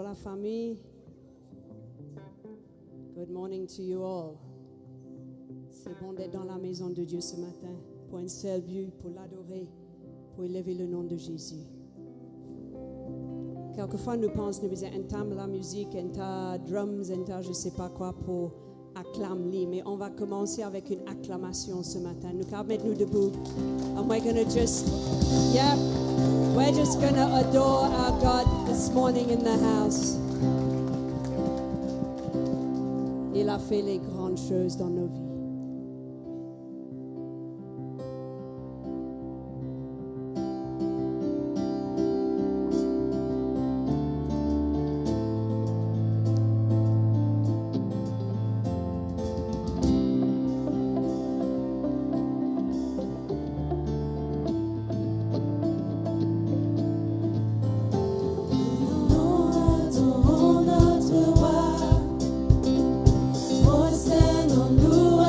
la famille. Good morning to you all. C'est bon d'être dans la maison de Dieu ce matin pour un seul but, pour l'adorer, pour élever le nom de Jésus. Quelquefois, nous pensons, nous entame la musique, enta drums, enta je ne sais pas quoi pour acclamer, mais on va commencer avec une acclamation ce matin. Nous allons mettre nous debout. And we're going to just, we're just going to adore our God this morning in the house. Il a fait les grandes choses dans nos vies. Nous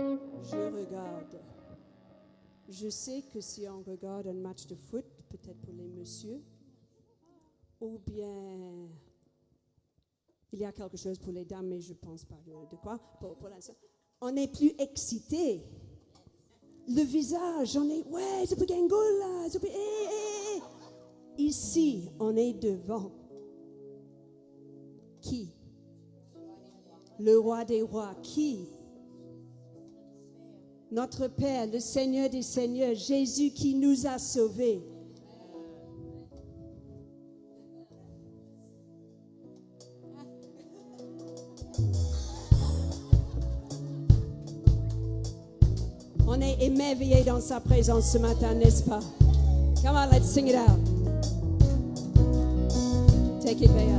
Je regarde. Je sais que si on regarde un match de foot, peut-être pour les messieurs, ou bien il y a quelque chose pour les dames, mais je ne pense pas de quoi, pour l'instant. On est plus excité. Le visage, on est, ouais, c'est pour Gangola, c'est pour, Ici, on est devant. Qui? Le roi des rois. Qui? Notre Père, le Seigneur des Seigneurs, Jésus qui nous a sauvés. On est émerveillés dans sa présence ce matin, n'est-ce pas? Come on, let's sing it out. Take it, Béa.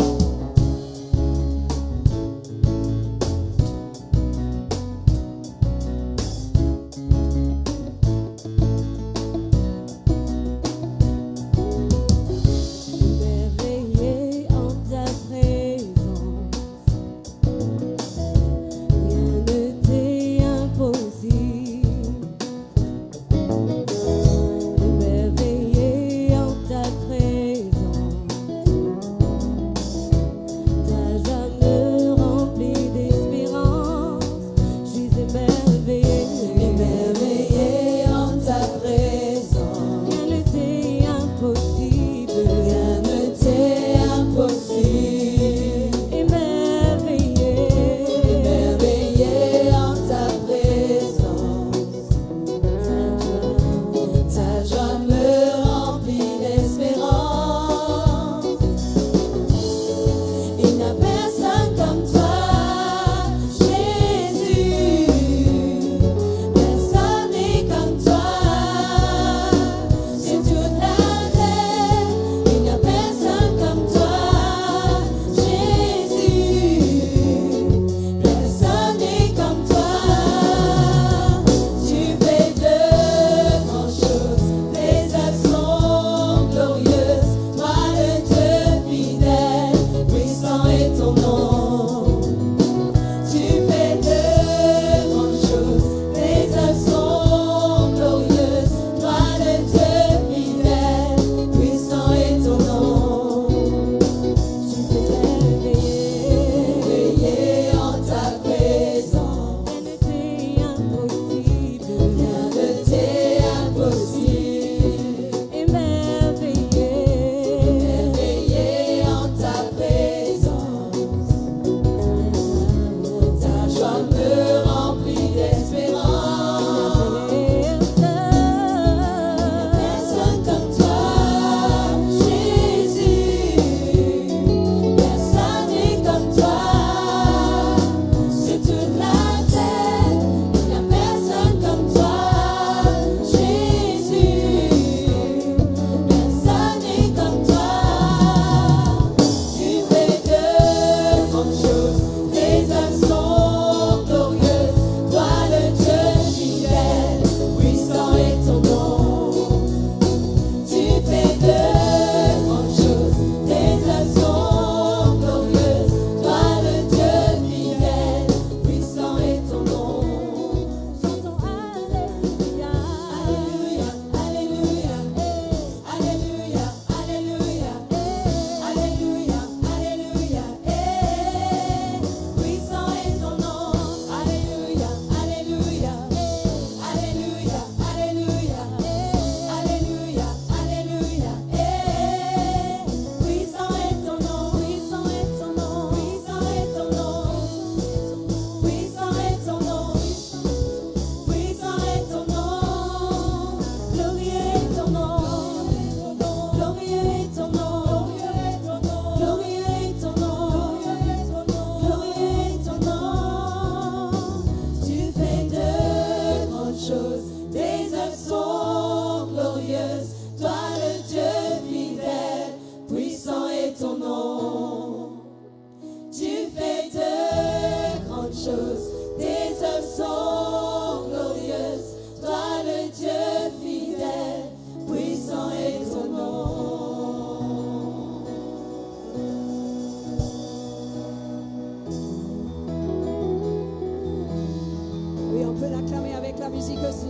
musique aussi.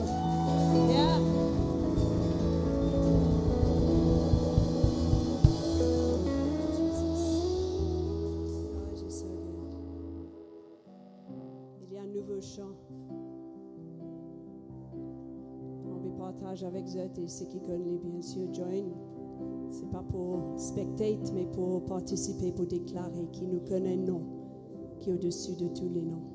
Yeah. Il y a un nouveau chant. On me partage avec vous et ceux qui connaissent bien sûr join. C'est pas pour spectate, mais pour participer, pour déclarer qu'il nous connaît un nom qui est au-dessus de tous les noms.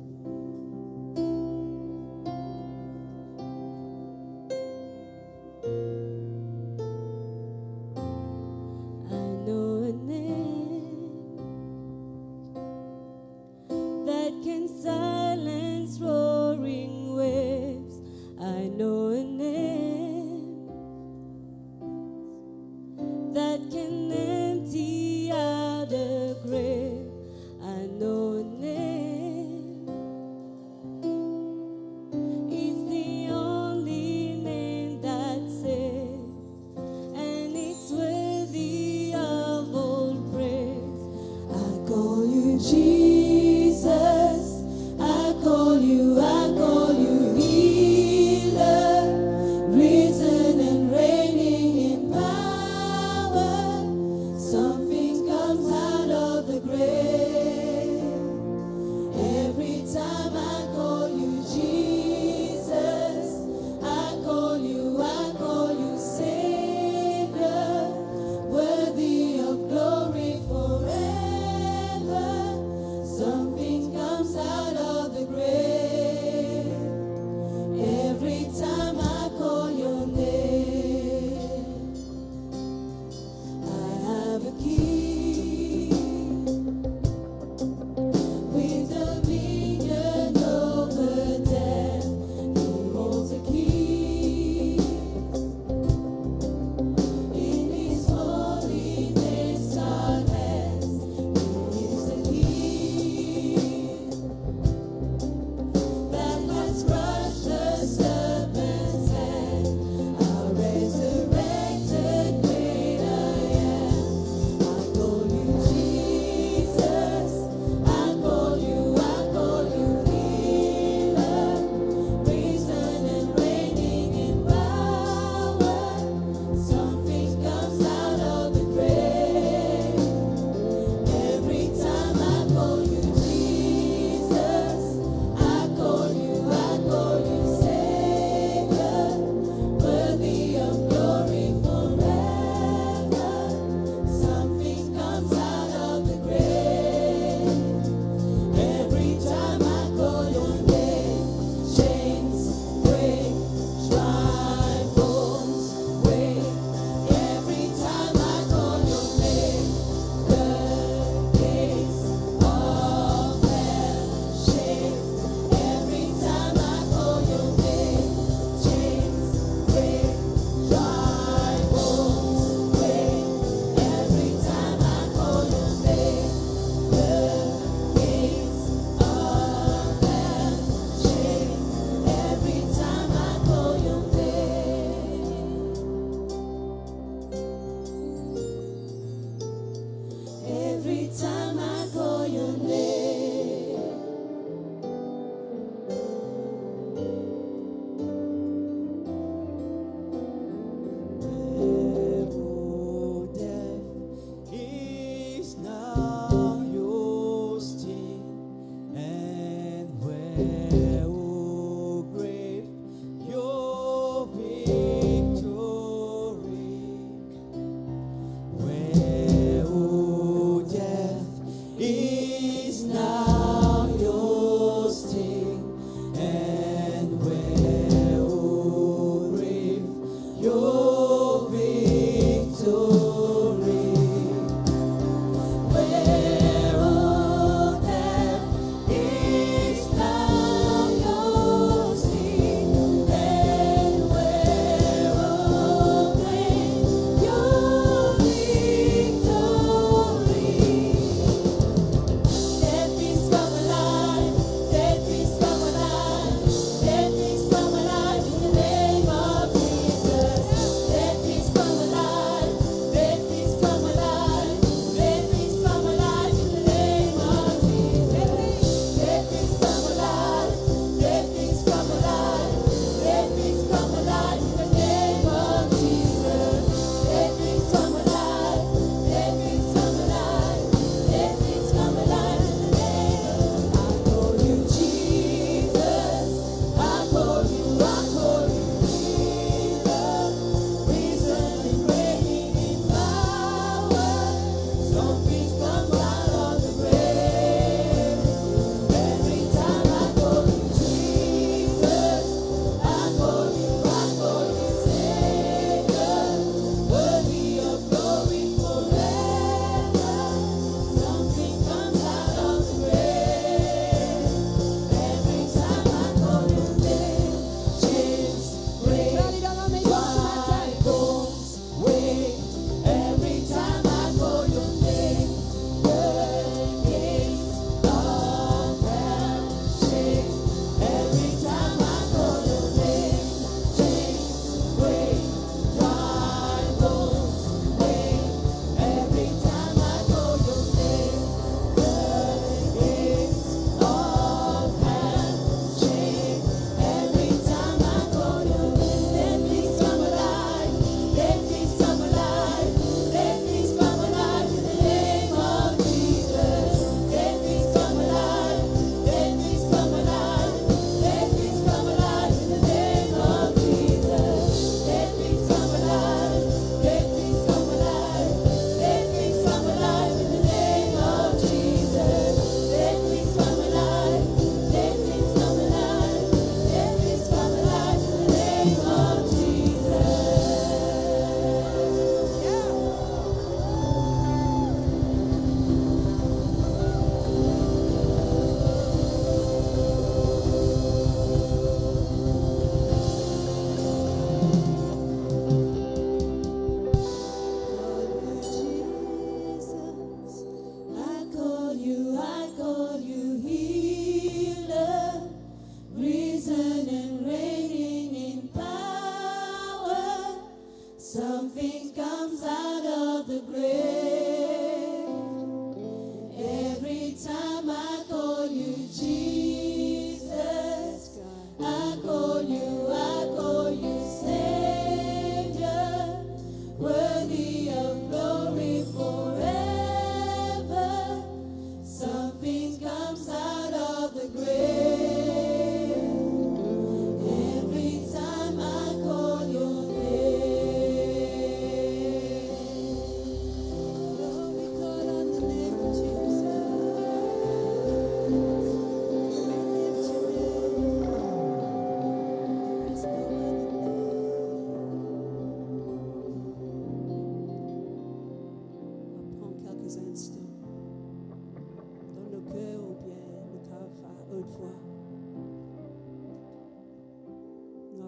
Empty out the grave. I know a name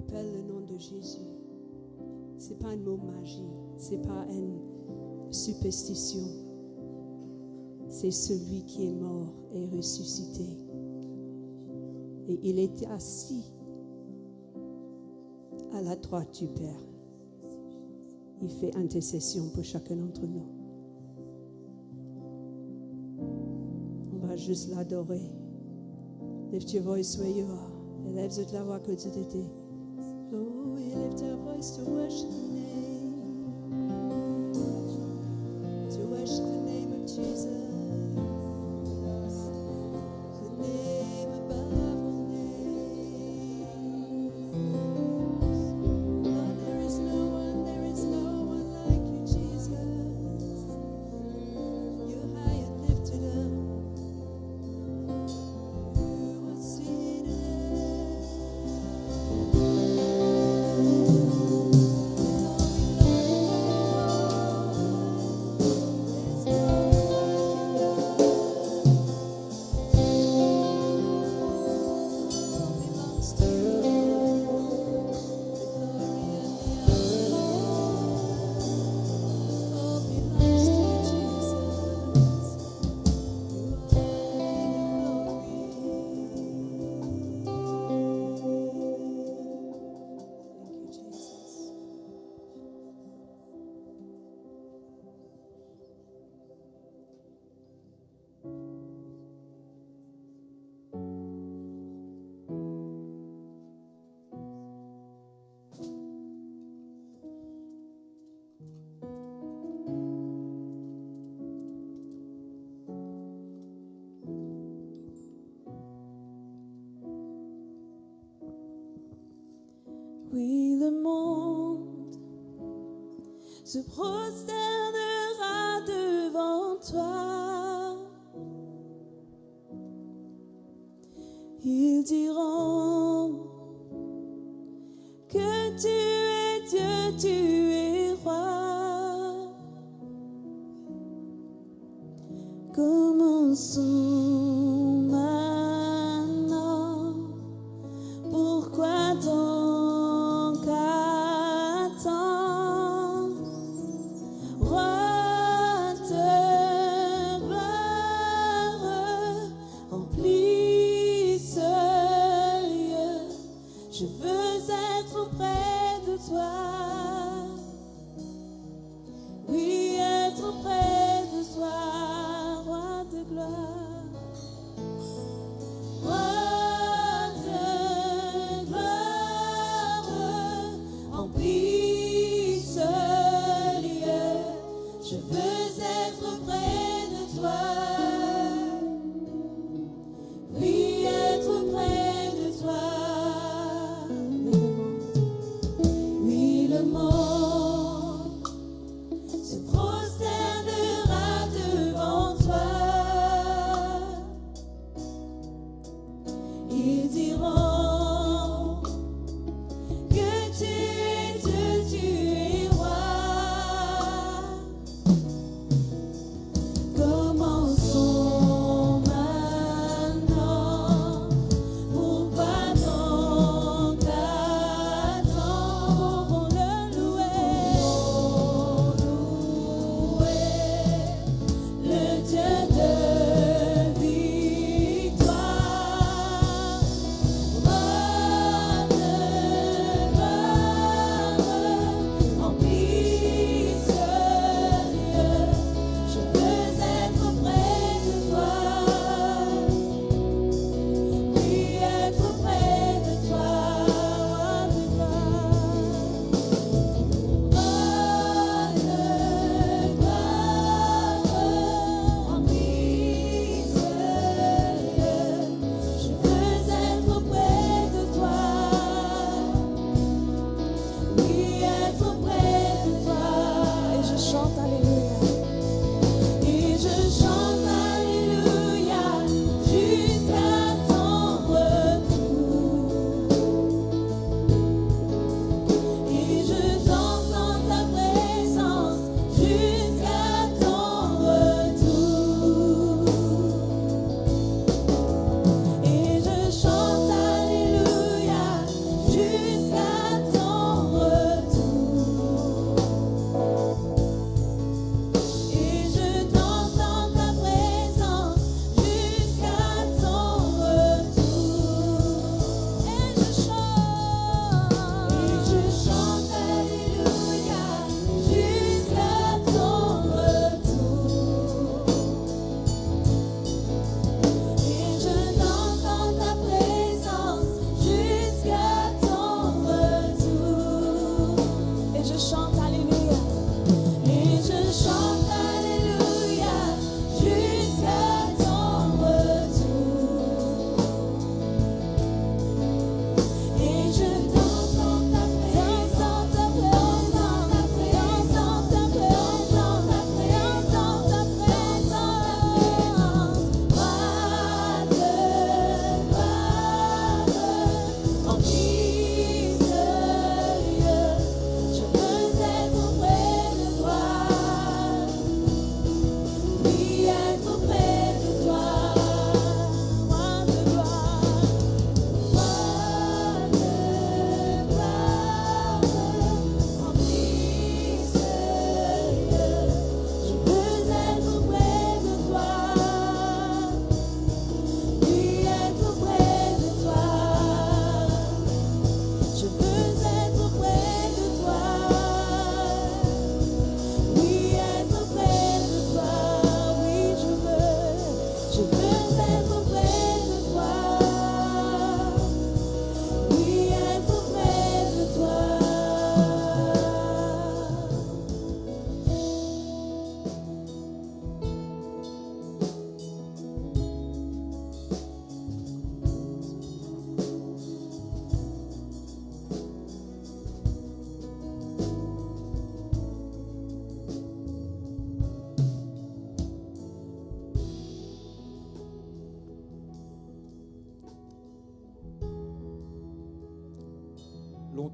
appelle le nom de Jésus, ce n'est pas un mot magique, ce n'est pas une superstition. C'est celui qui est mort et ressuscité. Et il est assis à la droite du Père. Il fait intercession pour chacun d'entre nous. On va juste l'adorer. Lift your voice where you are. Élève toute la voix que tu t'étais. Oh, we lift our voice to worship the name. To worship the name of Jesus. The name above all names. Oh, there is no one like you, Jesus. You're high and lifted up. You are seated. Oui, le monde se prosternera devant toi. Ils diront que tu es Dieu, tu es roi. Commençons maintenant. Pourquoi donc attendre? Roi de gloire, remplis ce lieu. Je veux être auprès de toi. Oui, être auprès de toi, roi de gloire. Roi de gloire, remplis ce lieu. Je veux être auprès de toi. Oui, être auprès de toi. Oui, le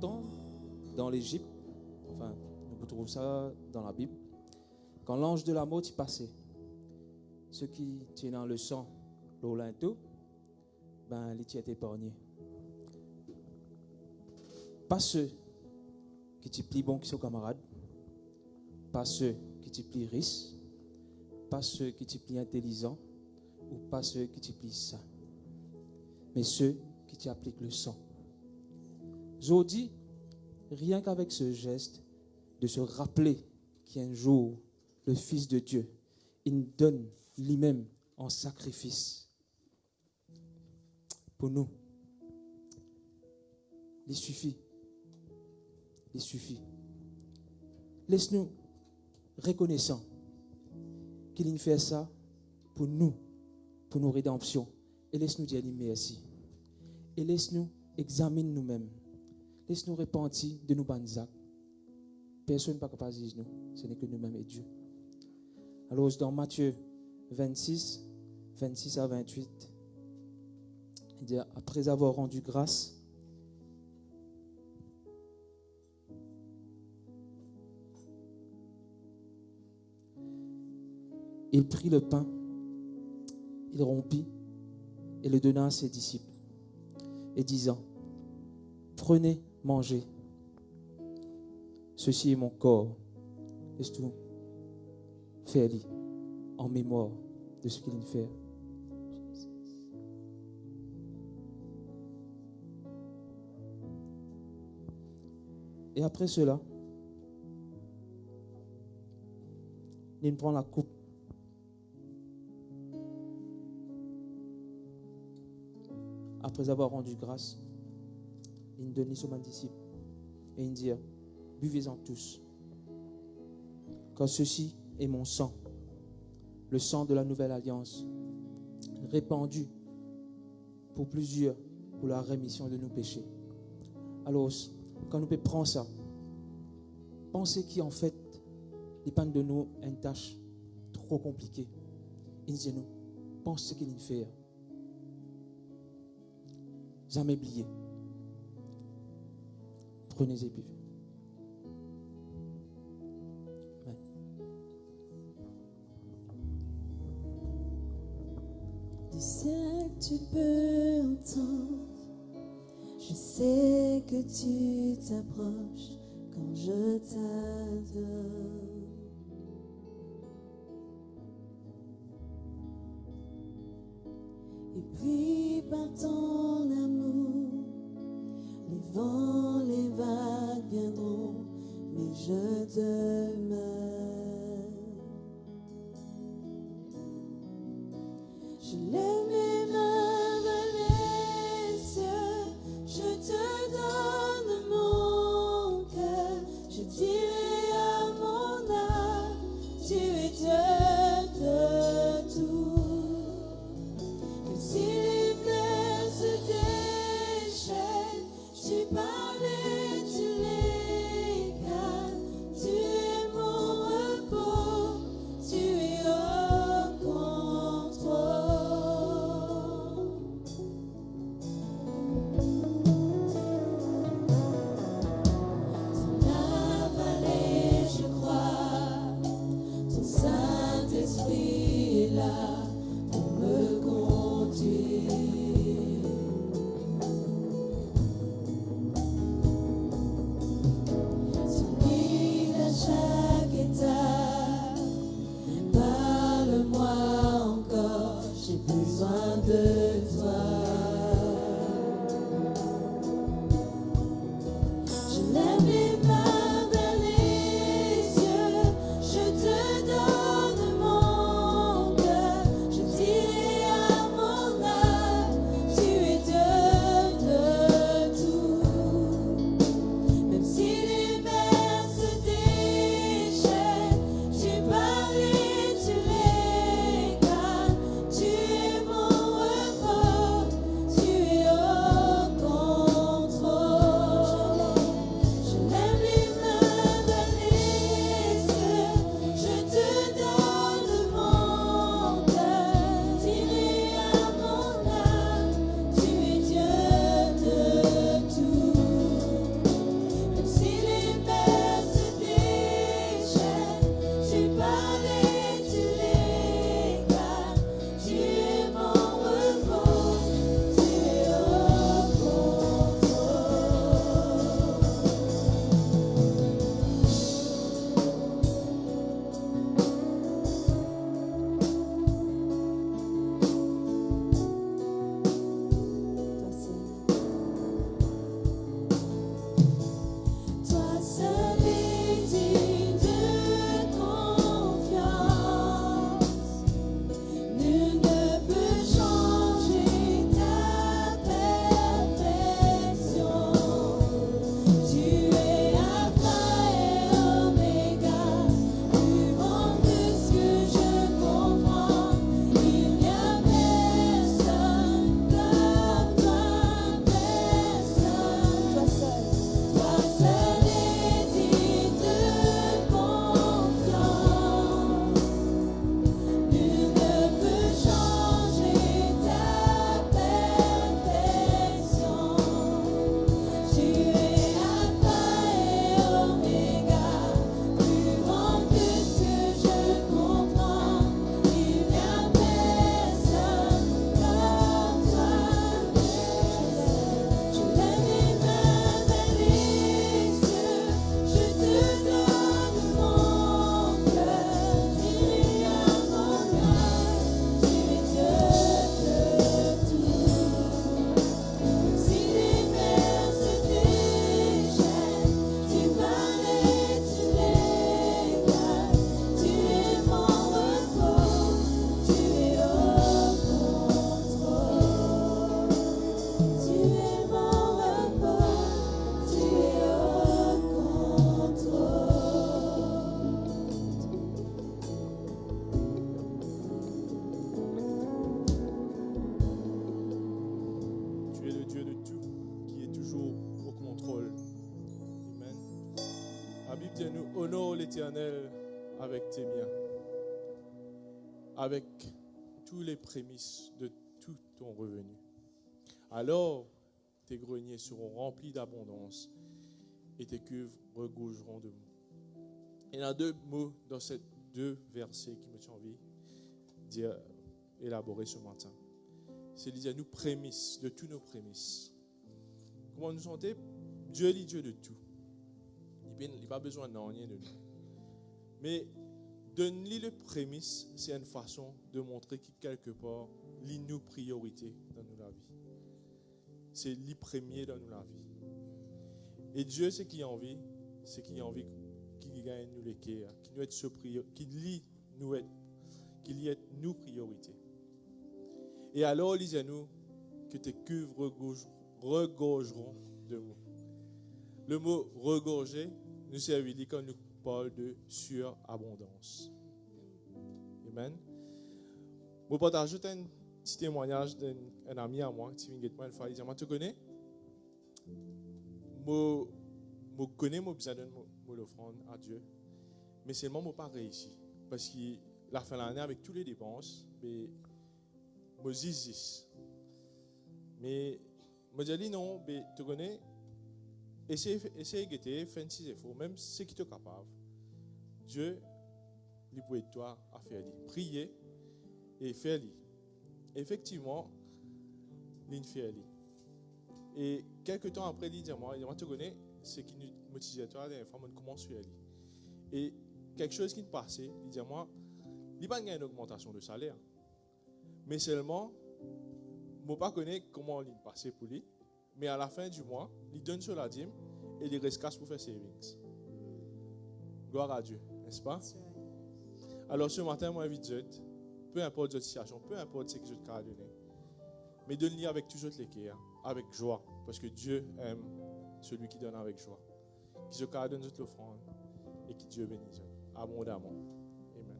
temps, dans l'Égypte, enfin, on retrouve ça dans la Bible, quand l'ange de la mort y passait, ceux qui tiennent dans le sang, l'eau linteau, ben, ils étaient épargnés. Pas ceux qui te plient bon qui sont camarades, pas ceux qui te plient riches, pas ceux qui te plient intelligents, ou pas ceux qui te plient sains, mais ceux qui t'appliquent le sang. Je dis, rien qu'avec ce geste, de se rappeler qu'un jour, le Fils de Dieu, il donne lui-même en sacrifice pour nous. Il suffit. Il suffit. Laisse-nous reconnaissants qu'il fait ça pour nous, pour nos rédemptions. Et laisse-nous dire merci. Et laisse-nous examiner nous-mêmes. Laisse-nous repentir de nos bonnes actes. Personne n'est pas capable de dire nous. Ce n'est que nous-mêmes et Dieu. Alors, dans Matthieu 26 à 28, il dit, après avoir rendu grâce, il prit le pain, il rompit et le donna à ses disciples, et disant, prenez, mangez, ceci est mon corps, laisse-tout faire-le en mémoire de ce qu'il fait. Et après cela, il prend la coupe. Après avoir rendu grâce, il donnait à ses disciples et il dit, buvez-en tous, car ceci est mon sang, le sang de la nouvelle alliance, répandu pour plusieurs, pour la rémission de nos péchés. Alors, quand nous prenons ça, pensez qu'en fait, il pas de nous une tâche trop compliquée. Il dit nous, pense ce qu'il fait. Jamais oublier. Prenez et buvez. Amen. Du ciel, tu peux entendre. Je sais que tu t'approches quand je t'adore. Et puis par ton amour, les vents, les vagues viendront, mais je demeure. Je lève les mains vers les cieux, je te donne mon cœur, je dirai à mon âme, tu es Dieu de tout. Même si les fleurs se déchaînent, tu parlais La Bible dit nous honore l'Éternel avec tes biens, avec tous les prémices de tout ton revenu. Alors tes greniers seront remplis d'abondance et tes cuves regorgeront de mou. Il y a deux mots dans ces deux versets qui me sont envie d'élaborer ce matin. C'est dire nous prémices, de tous nos prémices. Comment nous sentons? Dieu est Dieu de tout. Il n'a pas besoin de rien de nous. Mais donner le prémisse, c'est une façon de montrer que quelque part, il nous priorité dans notre vie. C'est le premier dans notre vie. Et Dieu, ce qu'il a envie, c'est qu'il a envie qu'il gagne nous les cœurs, qu'il y ait nous priorité. Et alors, lisez-nous que tes cuves regorgeront de mots. Le mot regorger nous servit quand nous parle de surabondance. Amen. Je vais ajouter un petit témoignage d'un ami à moi qui vient une fois. Il dit, moi, tu connais? Je connais mon besoin de l'offrande à Dieu, mais seulement je n'ai pas réussi. Parce que la fin de l'année, avec toutes les dépenses, je dis, mais je dis non, mais tu connais, essaye de guetter, fais un effort, même ce qui est capable. Dieu, il peut aider toi à faire. Prier et faire. Effectivement, il fait. Et quelques temps après, il dit moi, tu connais, ce qui nous motive toi, on commence à faire. Et quelque chose qui me passait, il dit moi, il n'y a pas une augmentation de salaire. Mais seulement, je ne connais pas comment il passait pour lui. Mais à la fin du mois, il donne sur la dîme et il reste casse pour faire savings. Gloire à Dieu, n'est-ce pas? Alors ce matin, moi, je dis, peu importe votre situation, peu importe ce que je te ai donné, mais donne-le avec toujours les cœurs, avec joie, parce que Dieu aime celui qui donne avec joie. Qui se donne toute l'offrande et qui Dieu bénisse abondamment. Amen.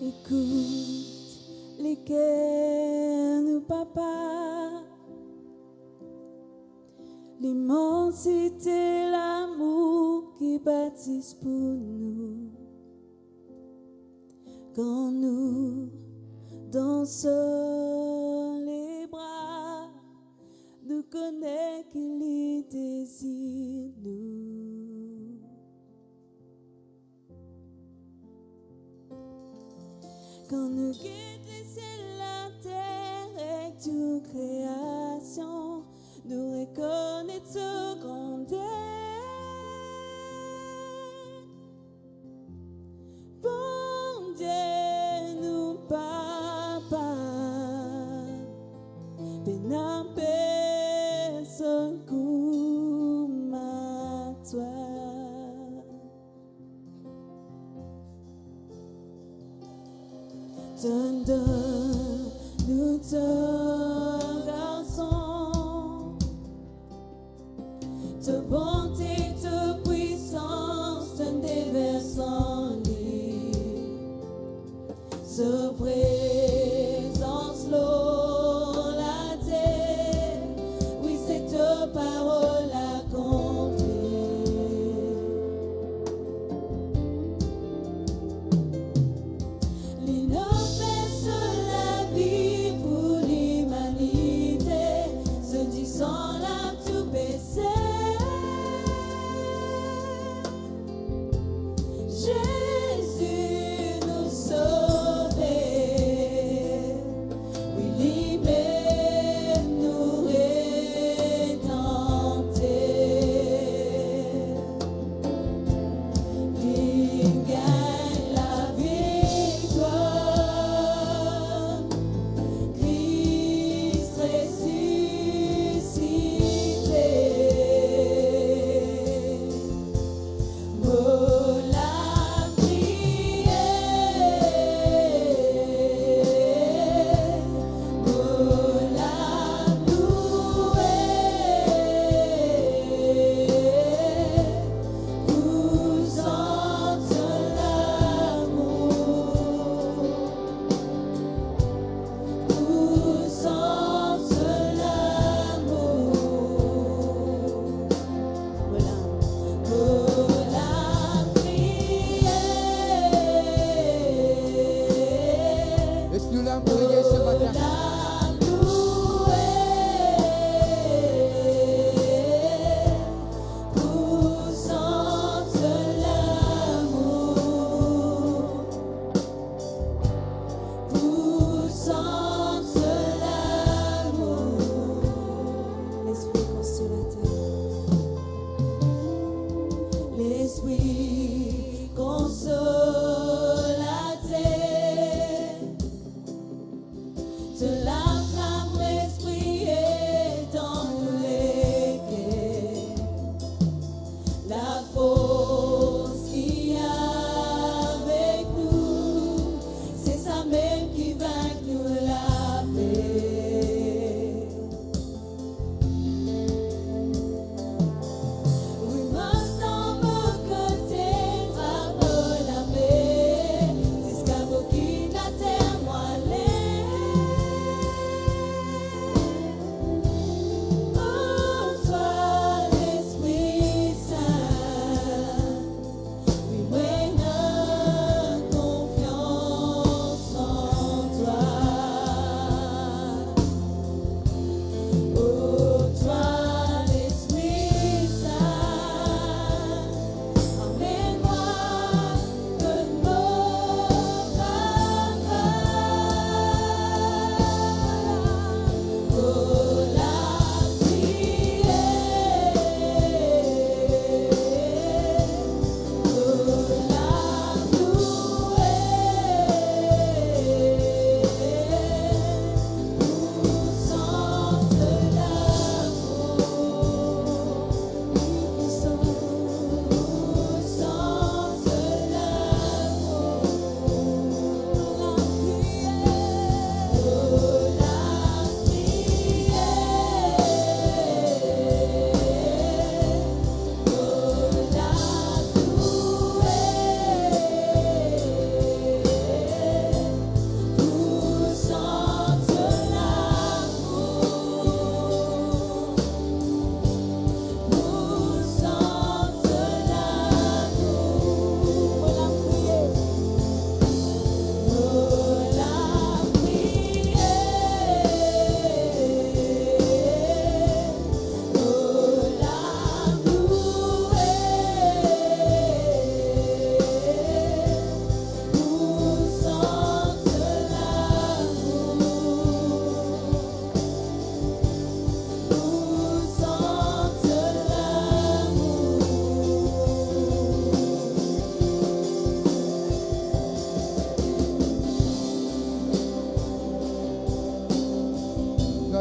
Écoute les cœurs, nous, papa, l'immensité, l'amour qui bâtissent pour nous. Quand nous dansons les bras, nous connaissons qu'il désire nous. Quand nous guidons les ciels, la terre et toute création, nous reconnaissons grandeur. Bon Dieu, nous papa, pénal personne comme à toi. Donne-nous ton garçon, ta bonté, ta puissance, ton déversant sa présence, l'eau, la terre, oui, c'est ta parole accomplie. Sans l'âme tout baisser, Jésus nous sauver.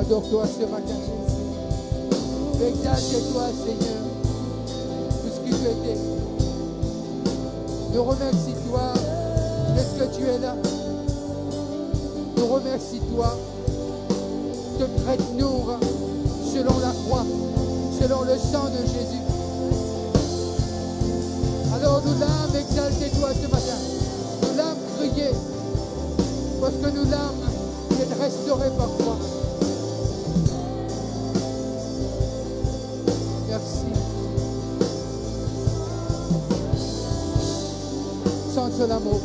adore-toi ce matin, Jésus. Exalte-toi, Seigneur, pour ce que tu étais. Nous remercie-toi de ce que tu es là. Nous remercie-toi. Te traite-nous selon la croix, selon le sang de Jésus. Alors nous l'âmes, exalte-toi ce matin. Nous l'âmes, crier, parce que nous l'âmes est restaurée par toi. Merci. Sente l'amour.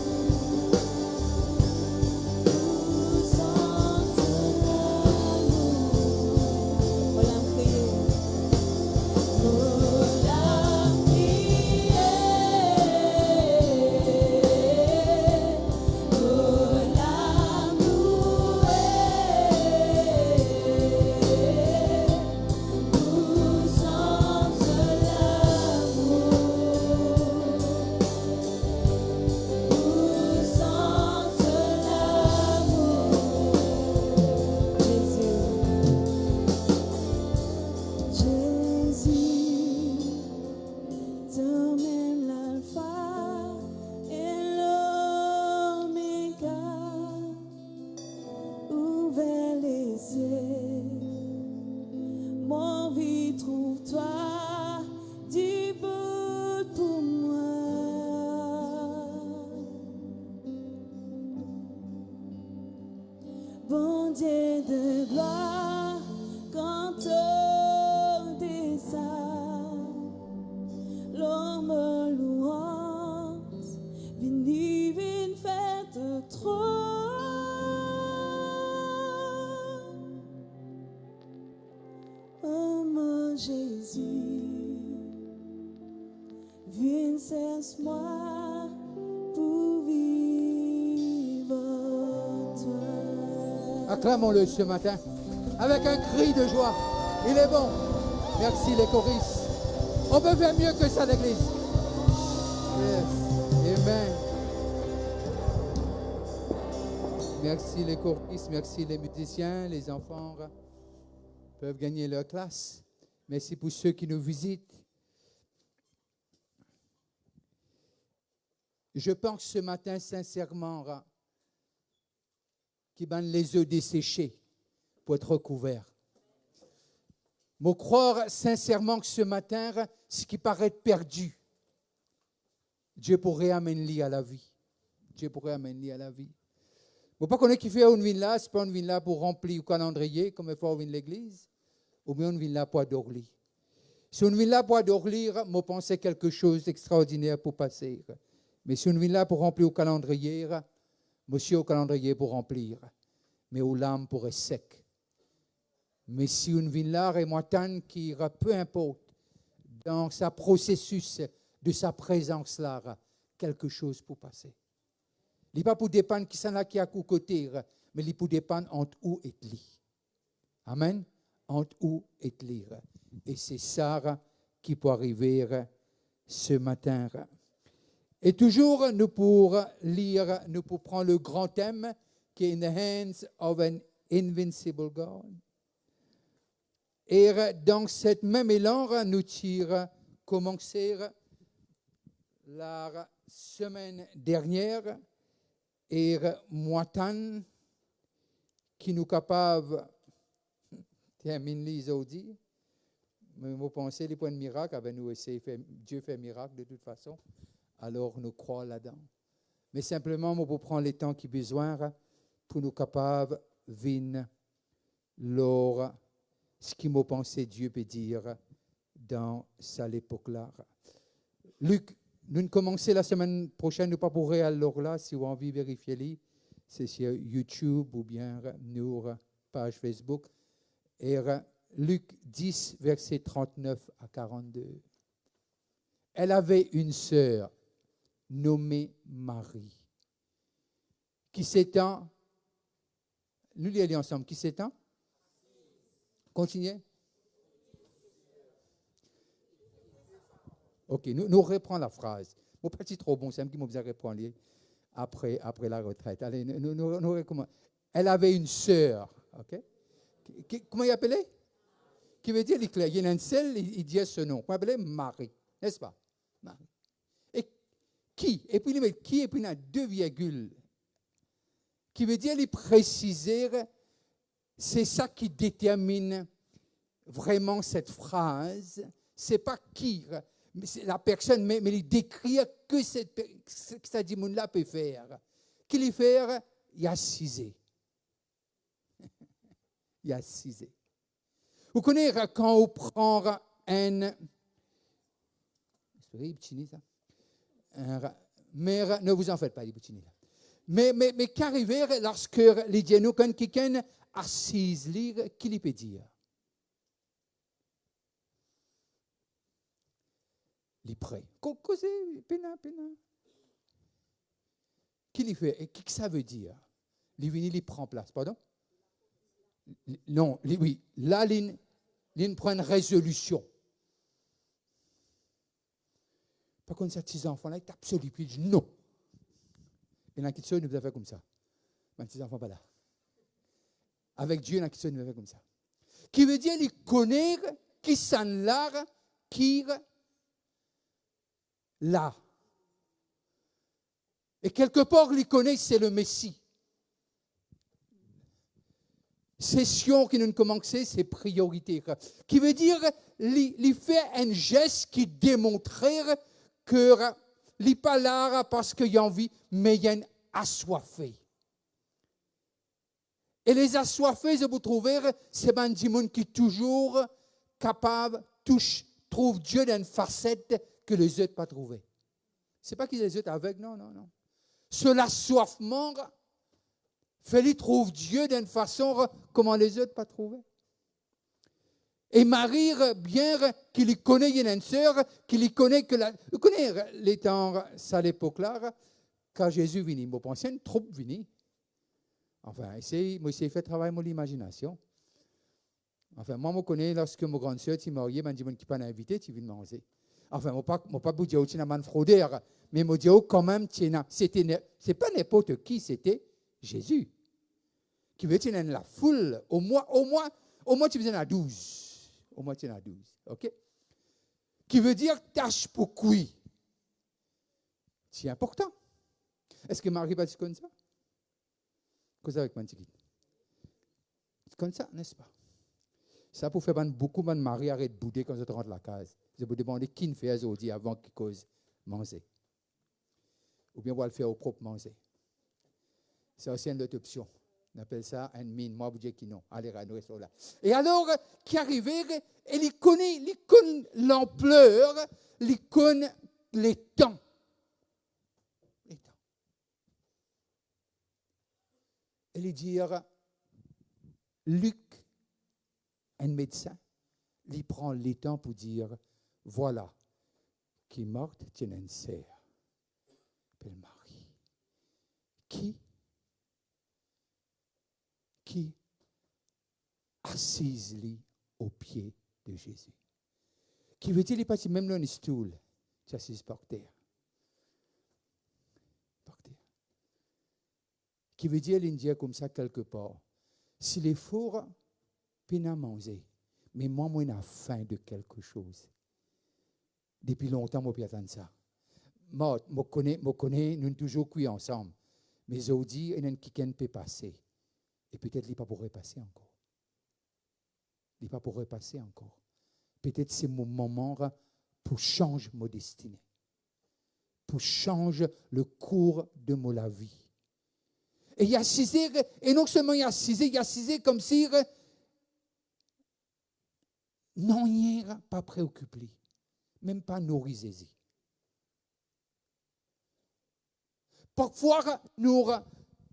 Acclamons-le ce matin avec un cri de joie. Il est bon. Merci les choristes. On peut faire mieux que ça l'église. Yes. Amen. Merci les choristes, merci les musiciens, les enfants peuvent gagner leur classe. Merci pour ceux qui nous visitent. Je pense ce matin sincèrement qui ban les œufs desséchés pour être recouverts. Je croire sincèrement que ce matin, ce qui paraît perdu, Dieu pourrait amener à la vie. Dieu pourrait amener à la vie. Je ne sais pas qu'on est qui fait une ville là, c'est pas une ville là pour remplir le calendrier comme il faut venir l'église, ou bien une ville là pour dormir. Si une ville là pour dormir, je pense quelque chose d'extraordinaire pour passer. Mais si une ville là pour remplir le calendrier, monsieur au calendrier pour remplir, mais où l'âme pourrait sec. Mais si une ville là est moitane qui ira, peu importe, dans sa processus de sa présence là, quelque chose pour passer. Il n'est pas pour dépendre qui s'en a qui a côté, mais il pour dépendre entre où et lui. Amen. Entre où et lui. Et c'est ça qui peut arriver ce matin. Et toujours, nous pour lire, nous pour prendre le grand thème qui est « In the hands of an invincible God ». Et dans cette même élan, nous tirons commencer la semaine dernière et moitan qui nous capable terminer les audits. Mais vous pensez les points de miracle, avec nous essayer Dieu fait miracle de toute façon. Alors nous croyons là-dedans. Mais simplement, nous pouvons prendre le temps qui besoin pour nous capables de venir lors ce qui m'a pensé Dieu peut dire dans cette époque-là. Luc, nous commençons la semaine prochaine, nous pas pourrons alors là, si vous avez envie de vérifier, c'est sur YouTube ou bien sur page Facebook. Et Luc 10, versets 39 à 42. Elle avait une sœur nommée Marie, qui s'étend, nous lisons ensemble, qui s'étend. Continuez. Ok, nous reprenons la phrase. Mon petit trop bon, c'est un qui m'a besoin de reprendre après la retraite. Allez, nous recommandons. Elle avait une sœur, ok, Comment il appelait? Qui veut dire l'éclair. Il y a un seul, il dit ce nom. Comment il appelait? Marie. N'est-ce pas? Marie. Et qui? Et puis il met qui? Et puis il y a 2 virgules. Qui veut dire les préciser. C'est ça qui détermine vraiment cette phrase. C'est pas qui, c'est la personne, mais il décrire que ça dit monde-là peut faire. Qu'il y faire, il y a cisé. Il y a cisé. Vous connaissez quand on prend un. Mais ne vous en faites pas, les boutini là. Mais qu'arriver lorsque les dianos, quand quelqu'un assise lire, qu'il peut dire? Les prêts. Causer, pena. Qu'il fait? Et qu'est-ce que ça veut dire? Les vinyles, il prend place, pardon? Non, oui. Là, il prend une résolution. Par contre, ces petits enfants-là, ils tapent sur les pieds, ils disent non. Il y en a qui sont, nous avons fait comme ça. Mais ces enfants pas là. Avec Dieu, il y en a qui sont, nous avons fait comme ça. Qui veut dire, il connaît qui s'en l'art, qui là. Et quelque part, il connaît, c'est le Messie. C'est Sion qui nous commence, c'est priorité. Qui veut dire, il fait un geste qui démontrait que il n'est pas là parce qu'il y a envie, mais il y a un assoiffé. Et les assoiffés, je vous trouver, c'est un monde qui est toujours capable, trouve Dieu dans une facette que les autres pas trouvé. Ce n'est pas qu'ils les autres avec, non. Ce l'assoiffement fait trouve Dieu d'une façon comment les autres pas trouvé. Et Marie, bien qu'il connaît une sœur, qu'il connaît que la. Vous connaissez les temps, ça à l'époque-là, quand Jésus vient, vous pensez une troupe vient. Enfin, moi, j'ai fait travailler mon imagination. Enfin, moi, je connais lorsque mon grande sœur s'est mariée, je me dis qu'il n'est pas invité, tu viens manger. Enfin, je ne pas vous dire que tu es un fraudeur, mais je dis quand même, ce n'est pas n'importe qui, c'était Jésus. Qui veut dire la foule, au moins tu viens à 12. Au moins tu es à 12. OK? Qui veut dire tâche pour qui? C'est important. Est-ce que Marie va dire comme ça? Qu'est-ce avec Mantiquit? Comme ça, n'est-ce pas? Ça pour faire beaucoup de Marie arrête de bouder quand je rentre la case. Je vous demande qui ne fait aujourd'hui avant qu'il cause manger. Ou bien on va le faire au propre manger. C'est aussi une autre option. On appelle ça un mine. Moi, vous dites qu'il non. Allez, nous là. Et alors, qui arrivait, et il connaît l'ampleur, il connaît les temps. Les temps. Et il dit, Luc, un médecin, il prend les temps pour dire, voilà, qui est morte, tient une sœur, appelle Marie. Qui assise-lui au pied de Jésus. Qui veut dire, il n'est pas même dans un stool, tu assises par terre. Par terre. Qui veut dire, il dit comme ça quelque part, si les fours, peine à manger, mais moi, j'ai faim de quelque chose. Depuis longtemps, je ne attendre ça. Moi, je connais, nous sommes toujours cuits ensemble. Mais je dis, il y a quelqu'un qui peut passer. Et peut-être qu'il n'est pas pour repasser encore. Il n'est pas pour repasser encore. Peut-être c'est mon moment pour changer ma destinée. Pour changer le cours de ma vie. Et il y a cisé, et non seulement il y a cisé comme si non, il n'est pas préoccupé. Même pas nourrisez-y. Parfois,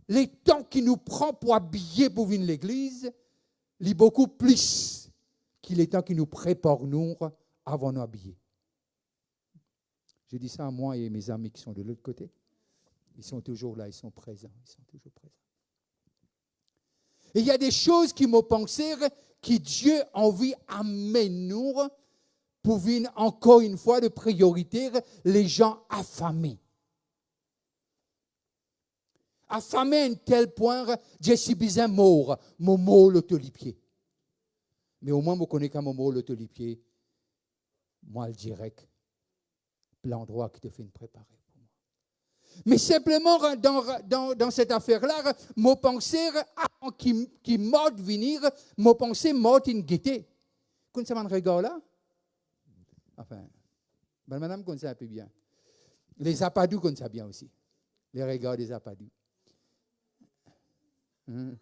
les temps qui nous prend pour habiller pour venir à l'église, il est beaucoup plus que les temps qui nous préparent nous avant de nous habiller. Je dis ça à moi et mes amis qui sont de l'autre côté. Ils sont toujours là, ils sont présents. Et il y a des choses qui m'ont pensé que Dieu a envie d'amener nous pour venir encore une fois de priorité les gens affamés. Affamé à un tel point, je suis bien mort, mon mot le pied. Mais au moins, je connais qu'à mon mot, l'autolipier, moi, le direct, l'endroit qui te fait une préparer pour moi. Mais simplement, dans cette affaire-là, mon pensée, avant qui m'a venir, mon pensée m'a une gaieté. Quand ça m'en regarde là? Enfin, ben, madame connaît ça un peu bien. Les apadous connaissent ça bien aussi. Les regards des apadous. De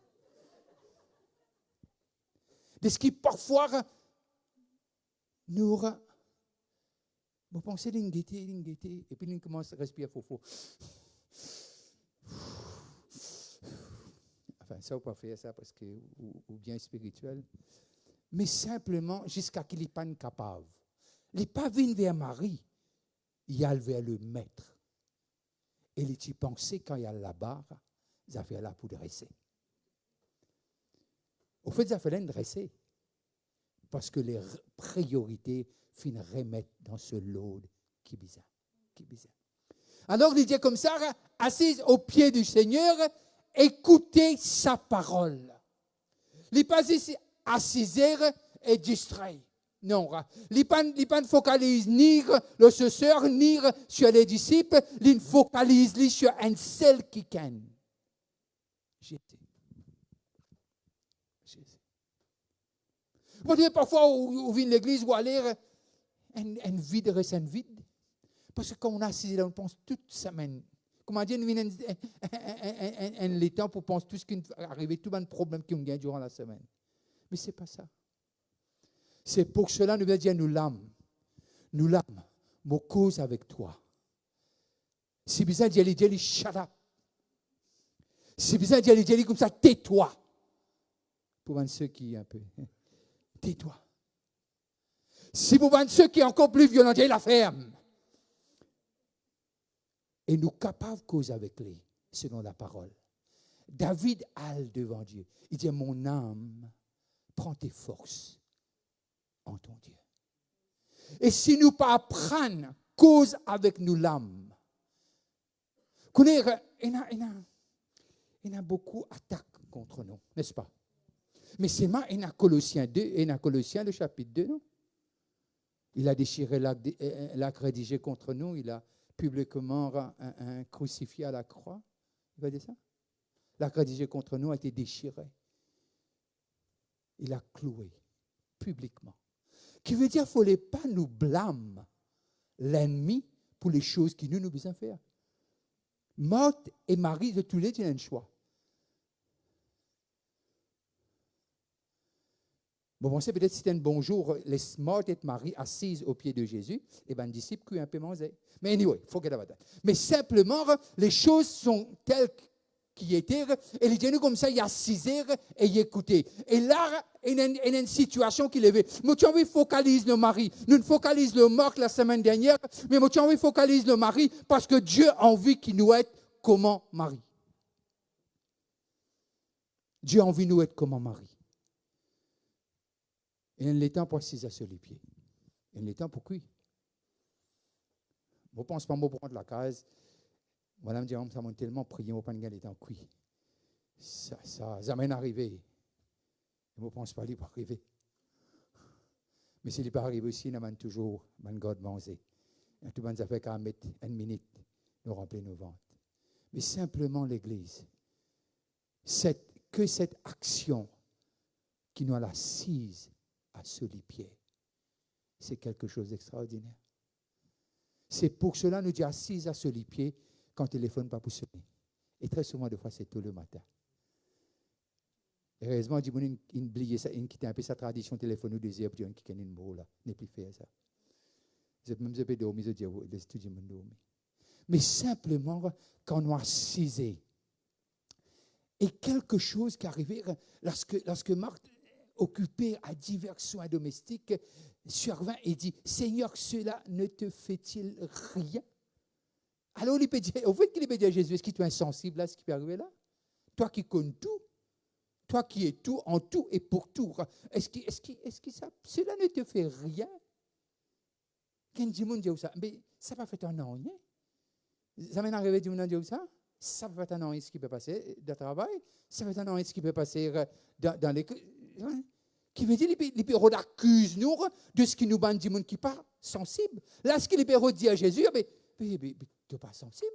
ce qui parfois nous pensez d'une gaieté, et puis nous commence à respirer faux. Enfin, ça, on peut pas faire ça parce que, ou bien spirituel. Mais simplement, jusqu'à qu'il n'est pas capable. Il n'est pas venu vers Marie, il y a vers le maître. Et il y pensait quand il y a la barre, ils ont fait là pour dresser. Au fait, ils ont fait dresser. Parce que les priorités finissent remettre dans ce lot qui est bizarre. Alors, il dit comme ça, assise au pied du Seigneur, écoutez sa parole. Il n'est pas ici assise et distrait. Non, il ne focalise ni le successeur, ni sur les disciples, il focalise sur un seul qui can. Jésus. Vous voyez, parfois, on vient à l'église ou aller, un vide reste un vide. Parce que quand on est assis là, on pense toute semaine. Comment dire, on vient un temps pour penser tout ce qui est arrivé, tout le problème qui ont gagné durant la semaine. Mais ce n'est pas ça. C'est pour cela nous devons dire nous l'âme, mon cause avec toi. C'est bizarre de dire shut up. C'est bizarre de dire comme ça, tais-toi. Pour ceux qui un peu, tais-toi. Si pour ceux qui sont encore plus violents, la ferme. Et nous capables de causer avec lui, selon la parole. David alle devant Dieu. Il dit, mon âme, prends tes forces en ton Dieu. Et si nous pas apprendre cause avec nous l'âme, il y a beaucoup d'attaques contre nous, n'est-ce pas? Mais c'est mal, il y a Colossiens 2, et il y a Colossiens le chapitre 2, non? Il a déchiré l'acte rédigé contre nous, il a publiquement un crucifié à la croix. Vous voyez ça? L'acte rédigé contre nous a été déchiré. Il a cloué publiquement. Qui veut dire qu'il ne faut pas nous blâmer l'ennemi pour les choses qu'il nous besoin faire. Marthe et Marie, de tous les deux, ils ont un choix. Vous pensez peut-être que c'était un bon jour, les Marthe et Marie assises au pied de Jésus, et bien, les disciples qui ont un peu mangé. Mais anyway, forget about that. Mais simplement, les choses sont telles qui étaient, et les gens comme ça, ils assisèrent et ils écoutaient. Et là, il y a une situation qui levait. Moi, tu as envie de focaliser le mari. Nous ne focalisons le Marc la semaine dernière, mais moi, tu as envie de focaliser le mari parce que Dieu a envie qu'il nous aide comme mari. Dieu a envie de nous être comme mari. Et il y a le temps pour assiser sur les pieds. Il y a le temps pour cuire. Je ne pense pas moi prendre la case. Voilà, me dit, ça m'a tellement prié, je ne pas gagner le temps cuit. Ça m'est arrivé. Je ne pense pas qu'il va arriver. Mais s'il n'est pas arrivé aussi, il m'a toujours, God manger. Et tout le monde a fait qu'à mettre une minute, nous remplir nos ventres. Mais simplement l'Église, que cette action qui nous a assise à ce pied, c'est quelque chose d'extraordinaire. C'est pour cela que nous disons assise à ce pied quand le téléphone pas pour sonner. Et très souvent, des fois, c'est tôt le matin. Heureusement, il oublie ça, il quitte un peu sa tradition téléphone ou des heures, puis il quitte une boule là, n'est plus fait ça. Même si je peux dormir, je dis, laisse tout le monde dormir. Mais simplement, quand on a assisé, et quelque chose qui arrivait, lorsque Marthe, occupée à divers soins domestiques, survint et dit, Seigneur, cela ne te fait-il rien? Alors, il peut dire, au fait qu'il peut dire à Jésus, est-ce que tu es insensible à ce qui peut arriver là? Toi qui connais tout, toi qui es tout, en tout et pour tout, est-ce que cela ne te fait rien? Quand dit ça, mais ça va faire un an, rien. Ça m'est arrivé de dire ça? Ça va faire un an, ce qui peut passer de travail, ça va faire un an, ce qui peut passer dans les... Qui veut dire les péros accusent nous de ce qui nous bande du monde qui pas sensible. Là, ce que les péros disent à Jésus, mais tu n'es pas sensible.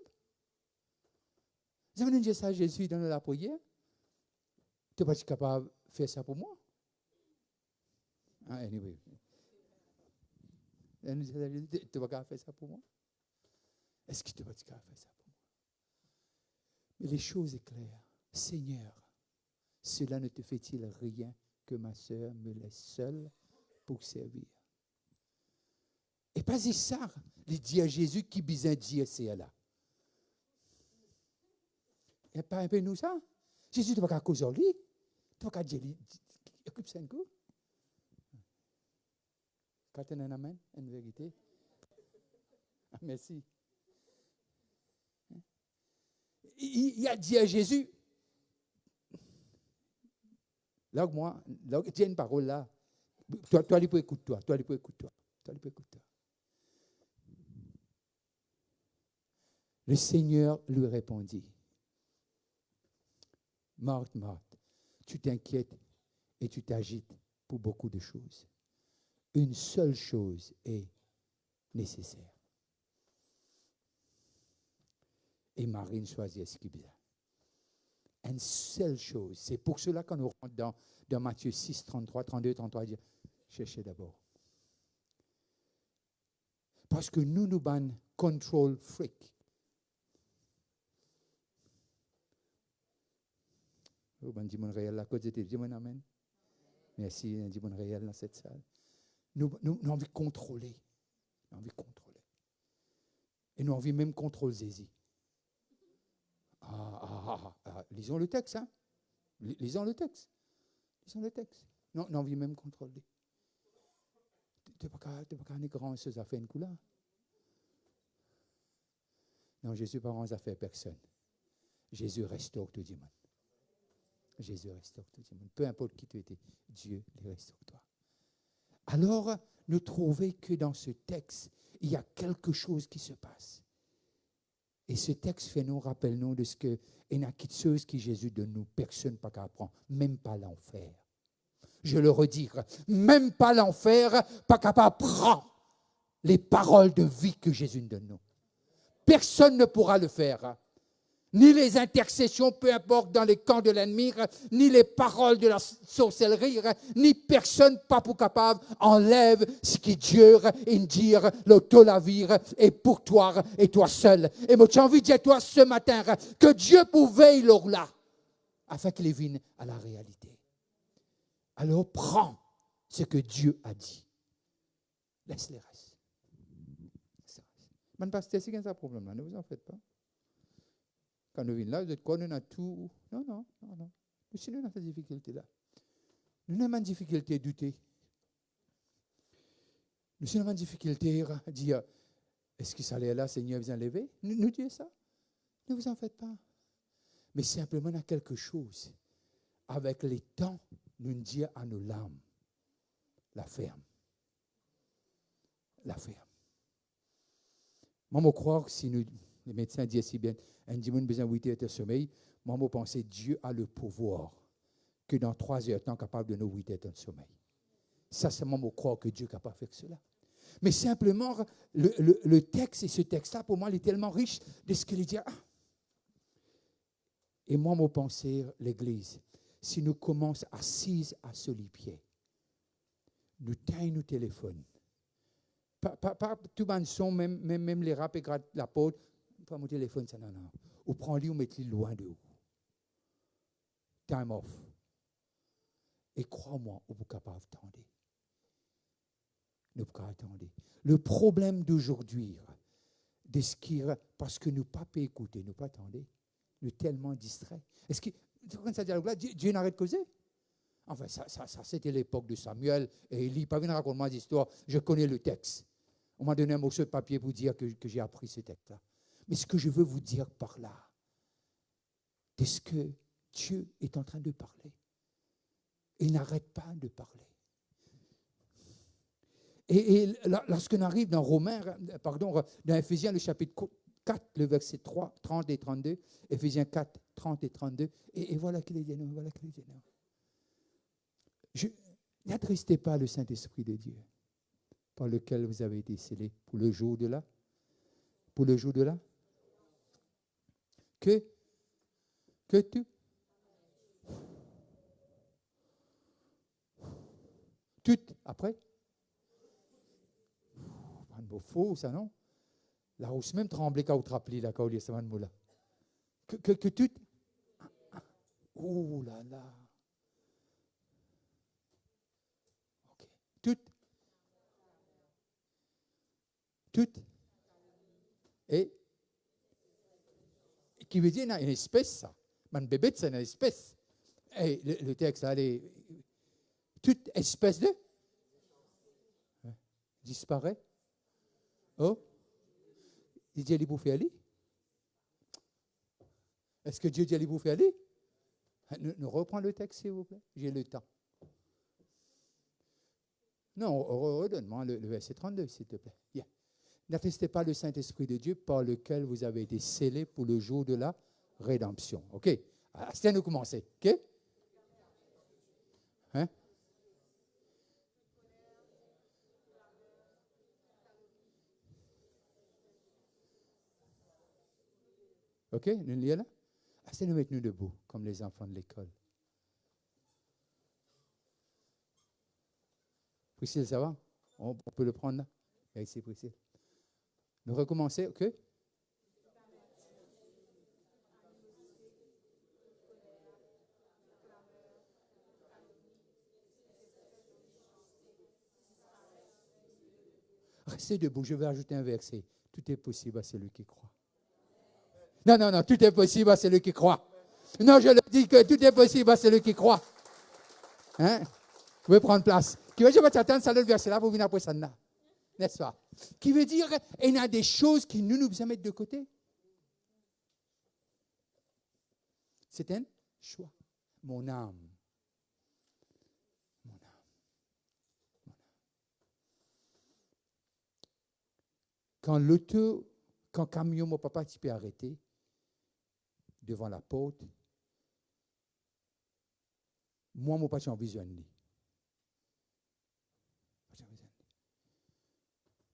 Vous avez dit ça à Jésus dans la prière. Tu n'es pas capable de faire ça pour moi. Ah, anyway. Tu n'es pas capable de faire ça pour moi. Est-ce que tu n'es pas capable de faire ça pour moi? Mais les choses sont claires. Seigneur, cela ne te fait-il rien que ma sœur me laisse seule pour servir? Et pas ça, il dit à Jésus qui besoin de dire c'est là. Il n'y a pas un peu nous ça? Jésus ne va pas causer lui. Tu vas pas dire, occupe ça un coup. Quand tu as un amen, une vérité. Ah, merci. Il a dit à Jésus, là, moi, tiens une parole là. Toi, il peut écouter toi. Toi, il peut écouter toi. Toi, il peut écouter toi. Le Seigneur lui répondit, Marthe, Marthe, tu t'inquiètes et tu t'agites pour beaucoup de choses. Une seule chose est nécessaire. Et Marie choisit ce qu'il a. Une seule chose. C'est pour cela qu'on nous rentre dans Matthieu 6, 33, 32, 33, dire, cherchez d'abord. Parce que nous ban control freak. Vous ban dit mon réel là, côté de Dieu, mon amen. Merci, dit mon réel dans cette salle. Nous avons envie de contrôler. Nous avons envie de contrôler. Et nous avons envie même de contrôler Zézi. Lisons le texte, hein? Lisons le texte. Lisons le texte. Non, non, envie même contrôler. Tu n'es pas un grand ces affaires une couleur. Non, Jésus pas en affaires personne. Jésus restaure tout le monde. Jésus restaure tout le monde. Peu importe qui tu étais, Dieu les restaure toi. Alors, nous trouvons que dans ce texte, il y a quelque chose qui se passe. Et ce texte fait nous, rappelle-nous de ce que, il y a quelque chose que Jésus donne nous, personne n'a pas qu'à apprendre, même pas l'enfer. Je le redis, même pas l'enfer, pas capable d'apprendre les paroles de vie que Jésus nous donne nous. Personne ne pourra le faire. Ni les intercessions, peu importe dans les camps de l'ennemi, ni les paroles de la sorcellerie, ni personne pas pour capable enlève ce qui Dieu indire, l'auto la vie est pour toi et toi seul. Et moi j'ai envie de dire à toi ce matin que Dieu pouvait leur là afin qu'il vienne à la réalité. Alors prends ce que Dieu a dit. Laisse les restes. Man pasteur, c'est un problème là, ne vous en faites pas. Quand nous venons là, vous êtes quoi, nous avons tout. Non. Nous sommes dans cette difficulté-là. Nous n'avons pas de difficulté à douter. Nous sommes dans une difficulté à dire, est-ce que ça allait là, Seigneur, vous enlever? Nous disons ça. Ne vous en faites pas. Mais simplement, il y a quelque chose. Avec les temps, nous disons à nos larmes, la ferme. La ferme. Moi, je crois que si nous, les médecins disent si bien, un dimanche besoin de 8 heures de sommeil, moi, je pense que Dieu a le pouvoir que dans 3 heures, tu es capable de nous 8 heures de sommeil. Ça, c'est moi, je crois que Dieu est capable de faire cela. Mais simplement, le texte, et ce texte-là, pour moi, il est tellement riche de ce qu'il dit. Et moi, je pense, l'Église, si nous commençons assises à ce lit-pied, nous tenons nos téléphones, pas tout le son, même les rap et la peau, pas mon téléphone, ça non. Ou prends-le ou mets-le loin de vous. Time off. Et crois-moi, vous êtes capable d'attendre. Nous ne pouvons pas attendre. Le problème d'aujourd'hui, parce que nous ne pouvons pas écouter, nous ne pouvons pas attendre. Nous sommes tellement distraits. Est-ce que, quand ça dialogue-là, Dieu n'arrête de causer? Enfin, ça c'était l'époque de Samuel et Élie. Pas venir raconter moi d'histoire. Je connais le texte. On m'a donné un morceau de papier pour dire que j'ai appris ce texte-là. Mais ce que je veux vous dire par là, c'est ce que Dieu est en train de parler. Il n'arrête pas de parler. Et lorsqu'on arrive dans dans Éphésiens, le chapitre 4, le verset 3, 30 et 32, Éphésiens 4, 30 et 32, et voilà qu'il est dit. Voilà qu'il est dit. N'attristez pas le Saint-Esprit de Dieu, par lequel vous avez été scellés pour le jour de là. Pour le jour de là. Que tu. Tout, après. Pas de beau faux, ça, non? La rousse même tremblait quand vous te rappelez, là, quand vous lisez ce mot-là. Que tout. Oh là là. Ok. Tout. Et qui veut dire une espèce, ça. Man bébé, c'est une espèce. Et le texte, là, toute espèce de disparaît. Oh, Dieu allait bouffer Ali. Est-ce que Dieu dit allait bouffer Ali? Nous reprenons le texte, s'il vous plaît. J'ai le temps. Non, redonne-moi le verset 32, s'il te plaît. Yeah. N'attestez pas le Saint-Esprit de Dieu par lequel vous avez été scellés pour le jour de la rédemption. OK? C'est à nous commencer. OK? Hein? OK? Nous lisons là? C'est nous mettre nous debout, comme les enfants de l'école. Priscille, ça va? On peut le prendre là? Ici, Priscille. Nous recommencer, OK? Restez debout, je vais ajouter un verset. Tout est possible à celui qui croit. Non, tout est possible à celui qui croit. Non, je le dis que tout est possible à celui qui croit. Hein? Vous pouvez prendre place. Qui veut dire, je vais t'attendre, ça le verset là pour venir après ça. N'est-ce pas? Qui veut dire, il y a des choses qui nous besoin de mettre de côté. C'est un choix. Mon âme. Quand camion, mon papa, tu peux arrêter devant la porte, moi, mon papa, j'ai besoin de lui.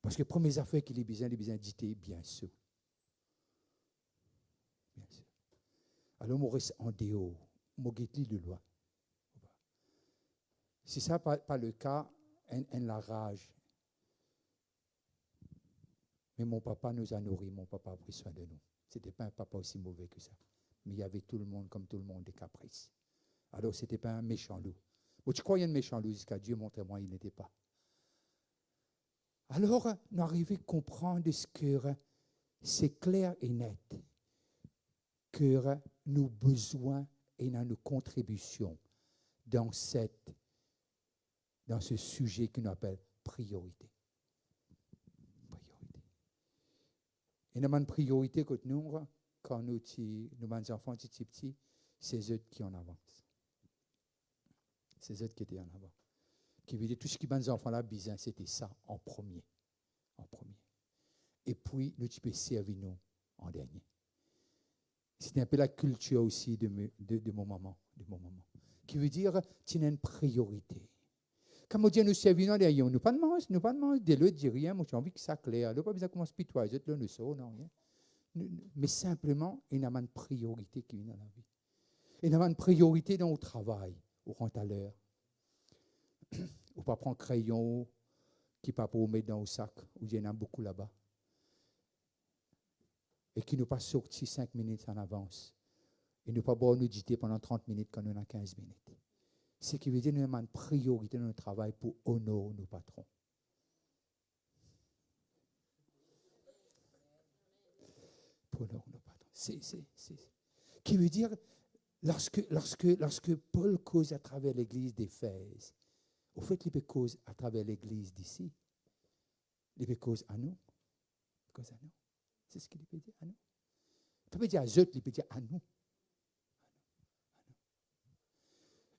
Parce que premières affaires qu'il a besoin d'idées, bien sûr. Bien sûr. Alors, je reste en dehors. Je guette de loi. Si ça n'est pas le cas, on la rage. Mais mon papa nous a nourris, mon papa a pris soin de nous. Ce n'était pas un papa aussi mauvais que ça. Mais il y avait tout le monde, comme tout le monde, des caprices. Alors, ce n'était pas un méchant loup. Bon, tu croyais un méchant loup jusqu'à Dieu, montre-moi, il n'était pas. Alors, nous arrivons à comprendre ce que c'est clair et net, que nous avons besoin et dans nos contributions dans ce sujet que nous appelons priorité. Et nous avons une priorité que nous, quand nous avons enfants petits, c'est eux qui en avancent. C'est eux qui étaient en avant. Qui veut dire tout ce qui les enfants là, bizarre, c'était ça en premier. En premier. Et puis, nous pouvons servir nous en dernier. C'est un peu la culture aussi de mon maman. Qui veut dire, tu as une priorité. Quand on dit nous servons derrière, nous pas de manger, de l'autre dit rien, moi j'ai envie que ça claire. Nous pas besoin de commencer à pitoyer, là nous sommes, non rien. Mais simplement, il y a une priorité qui vient dans la vie. Il y a une priorité dans le travail, au rentre à l'heure. Ou pas prendre crayon, qui pas pour mettre dans le sac, où il y en a beaucoup là-bas. Et qui ne pas sorti 5 minutes en avance. Et ne pas boire nous dicter pendant 30 minutes quand on a 15 minutes. Ce qui veut dire que nous avons une priorité dans notre travail pour honorer nos patrons. Pour honorer nos patrons. Qui veut dire, lorsque Paul cause à travers l'église d'Éphèse, au fait, il peut cause à travers l'église d'ici. Il peut cause à nous. Cause à nous. C'est ce qu'il peut dire à nous. Il peut dire à eux, il peut dire à nous.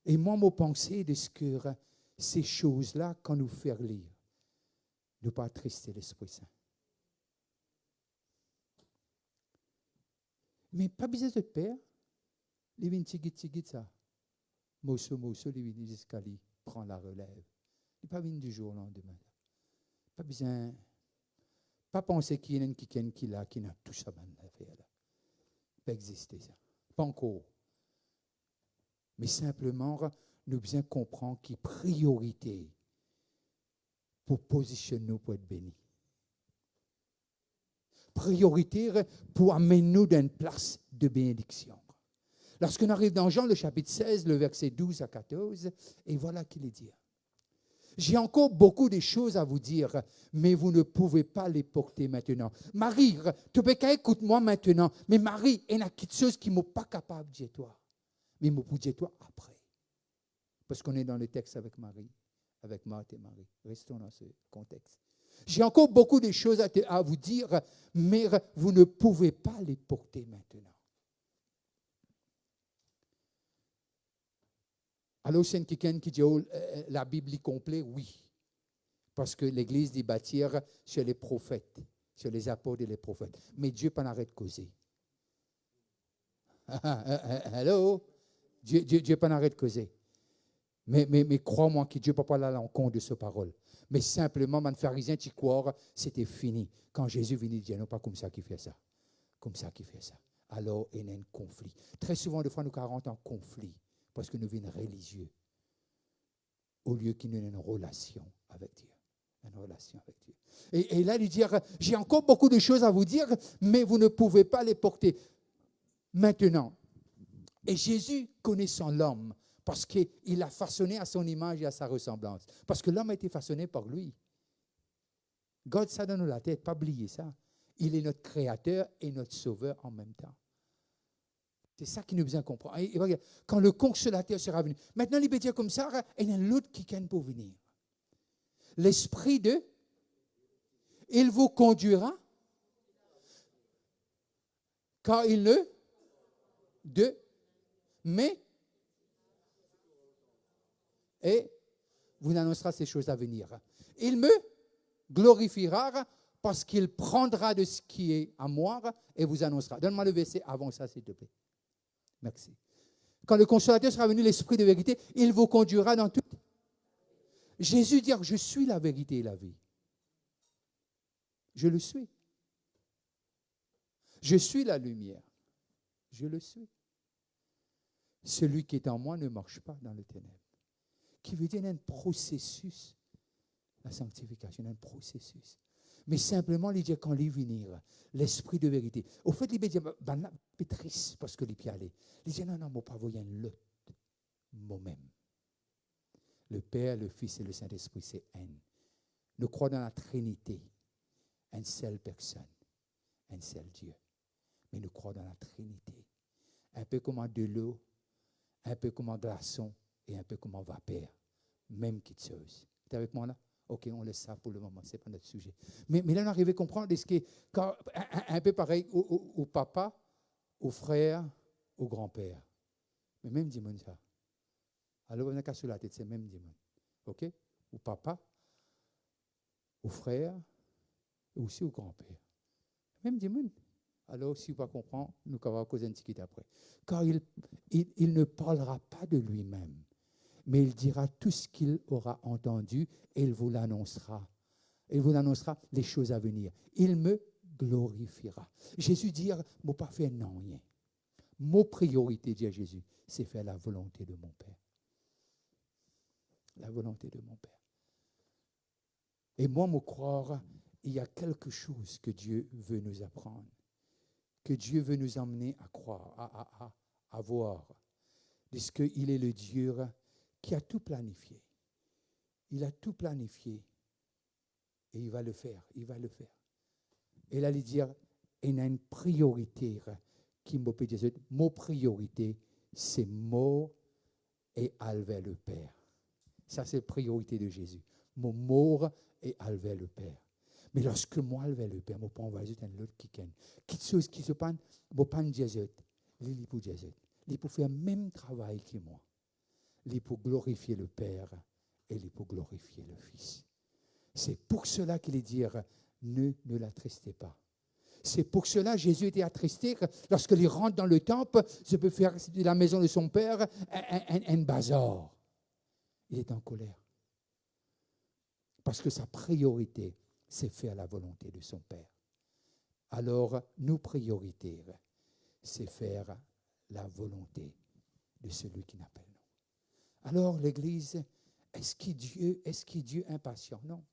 Et moi, mon pensée de ce que ces choses-là, quand nous faire lire, ne pas attrister l'Esprit Saint. Mais pas besoin de père. Les vins tigit ça. Mosso, les vins escaliers. prend la relève. Il n'est pas venu du jour au lendemain. Pas besoin, pas penser qu'il y a quelqu'un qui n'a tout ça à faire. Pas exister ça. Pas encore. Mais simplement, nous devons comprendre qu'il y a priorité pour positionner nous pour être bénis. Priorité pour amener nous dans une place de bénédiction. Lorsqu'on arrive dans Jean, le chapitre 16, le verset 12 à 14, et voilà qu'il est dit. J'ai encore beaucoup de choses à vous dire, mais vous ne pouvez pas les porter maintenant. Marie, tu peux écoute-moi maintenant, mais Marie, il y a quelque chose qui ne m'est pas capable de dire toi. Mais il m'a dit toi après. Parce qu'on est dans le texte avec Marie, avec Marthe et Marie. Restons dans ce contexte. J'ai encore beaucoup de choses à vous dire, mais vous ne pouvez pas les porter maintenant. Alors, c'est quelqu'un qui dit, la Bible est complète, oui. Parce que l'Église dit bâtir sur les prophètes, sur les apôtres et les prophètes. Mais Dieu pas arrête de causer. Hello? Dieu pas arrête de causer. Mais crois-moi que Dieu ne peut pas aller à l'encontre de ces paroles. Mais simplement, les pharisiens, tu crois, c'était fini. Quand Jésus venait dire, non, pas comme ça qu'il fait ça. Comme ça qu'il fait ça. Alors, il y a un conflit. Très souvent, des fois, nous rentrons en conflit. Parce que nous venons religieux, au lieu qu'il y ait une relation avec Dieu. Une relation avec Dieu. Et là, il dit, j'ai encore beaucoup de choses à vous dire, mais vous ne pouvez pas les porter maintenant. Et Jésus, connaissant l'homme, parce qu'il l'a façonné à son image et à sa ressemblance. Parce que l'homme a été façonné par lui. God, ça dans la tête, pas oublier ça. Il est notre créateur et notre sauveur en même temps. C'est ça qui nous besoin comprendre. Et regarde, quand le consolateur sera venu. Maintenant, il peut dire comme ça, il y a l'autre qui vient pour venir. L'esprit de, il vous conduira, car il ne, de, mais, et vous annoncera ces choses à venir. Il me glorifiera parce qu'il prendra de ce qui est à moi et vous annoncera. Donne-moi le verset avant ça, s'il te plaît. Merci. Quand le consolateur sera venu, l'esprit de vérité, il vous conduira dans tout. Jésus dit, je suis la vérité et la vie. Je le suis. Je suis la lumière. Je le suis. Celui qui est en moi ne marche pas dans les ténèbres. Qui veut dire qu'il y a un processus. La sanctification, il y a un processus. Mais simplement, il dit quand il venir, l'esprit de vérité. Au fait, il dit, c'est triste parce que il peut aller. Il dit, non, moi pas voyant l'autre, moi-même. Le Père, le Fils et le Saint-Esprit, c'est un. Nous croyons dans la Trinité, une seule personne, un seul Dieu. Mais nous croyons dans la Trinité. Un peu comme de l'eau, un peu comme un glaçon et un peu comme un vapeur. Même quelque chose. Tu es avec moi là? Ok, on laisse ça pour le moment, ce n'est pas notre sujet. Mais là, on arrive à comprendre ce qui est un peu pareil au papa, au frère, au grand-père. Mais même dimanche, ça. Alors, on a qu'à sur la tête, c'est même dimanche. Ok? Au papa, au frère, et aussi au grand-père. Même dimanche. Alors, si vous ne comprenez pas, nous allons causer un petit peu après. Car il ne parlera pas de lui-même. Mais il dira tout ce qu'il aura entendu et il vous l'annoncera. Il vous annoncera les choses à venir. Il me glorifiera. Jésus dit, je pas fait non rien. Mon priorité, dit Jésus, c'est faire la volonté de mon Père. La volonté de mon Père. Et moi, me croire, il y a quelque chose que Dieu veut nous apprendre. Que Dieu veut nous emmener à croire, à voir. Parce qu'il est le Dieu qui a tout planifié. Il a tout planifié. Et il va le faire. Il va le faire. Et là, il dit, il y a une priorité qui m'a peut dire. Mon priorité, c'est mort et aller vers le Père. Ça, c'est la priorité de Jésus. Mon mort et aller vers le Père. Mais lorsque moi, aller vers le Père, je peux envoyer un autre qui ken. Quelque chose qui se passe, je ne peux pas dire, il peut dire. Il peut faire le même travail que moi. Il pour glorifier le Père et il pour glorifier le Fils. C'est pour cela qu'il est dit, ne l'attristez pas. C'est pour cela que Jésus était attristé lorsqu'il rentre dans le temple, je peux faire de la maison de son Père un bazar. Il est en colère. Parce que sa priorité, c'est faire la volonté de son Père. Alors, nos priorités, c'est faire la volonté de celui qui n'appelle nous. Alors, l'Église, est-ce qu'il est Dieu impatient? Non.